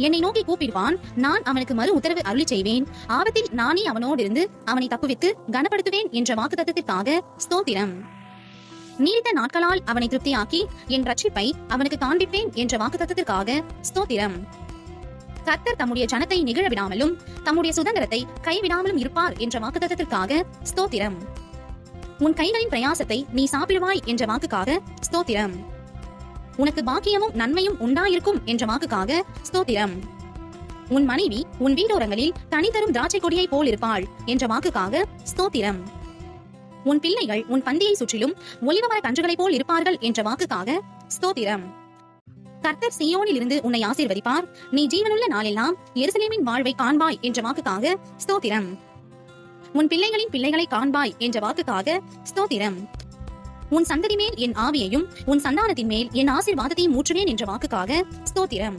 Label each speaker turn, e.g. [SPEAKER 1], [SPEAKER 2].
[SPEAKER 1] என்னை நோக்கி கூப்பிடுவான், நான் அவனுக்கு மறு உத்தரவு அருளி செய்வேன். ஆபத்தில் நானே அவனோடு இருந்து அவனை தப்புவித்து கனப்படுத்துவேன் என்ற வாக்குத்தத்தத்திற்காக ஸ்தோத்திரம். நீடித்த நாட்களால் அவனை திருப்தியாக்கி என் ரட்சிப்பை அவனுக்கு காண்பிப்பேன் என்ற வாக்குத்தத்தத்திற்காக ஸ்தோத்திரம். கர்த்தர் தம்முடைய ஜனத்தை நிகழ விடாமலும் தம்முடைய சுதந்திரத்தை கைவிடாமலும் இருப்பார் என்ற வாக்குத்தத்தத்திற்காக ஸ்தோத்திரம். உன் கைகளின் பிரயாசத்தை நீ சாப்பிடுவாய் என்ற வாக்குக்காக ஸ்தோத்திரம். உனக்கு பாக்கியமும் நன்மையும் உண்டாயிருக்கும் என்ற வாக்குக்காக ஸ்தோத்திரம். உன் மனைவி உன் வீடோரங்களில் தனித்தரும் திராட்சை கொடியை போல் இருப்பாள் என்ற வாக்குக்காக ஸ்தோத்திரம். உன் பிள்ளைகள் உன் பந்தியை சுற்றிலும் ஒலிவமர கன்றுகளைப் போல் இருப்பார்கள் என்ற வாக்குக்காக ஸ்தோத்திரம். கர்த்தர் சீயோனில் இருந்து உன்னை ஆசீர்வதிப்பார். நீ ஜீவனுள்ள நாளெல்லாம் எருசலேமின் வாழ்வை காண்பாய் என்ற வாக்குக்காக ஸ்தோத்திரம். உன் பிள்ளைகளின் பிள்ளைகளை காண்பாய் என்ற வாக்குக்காக ஸ்தோத்திரம். உன் சந்ததி மேல் என் ஆவியையும் உன் சந்தானத்தின் மேல் என் ஆசீர்வாதத்தையும் ஊற்றுவேன் என்ற வாக்குக்காக ஸ்தோத்திரம்.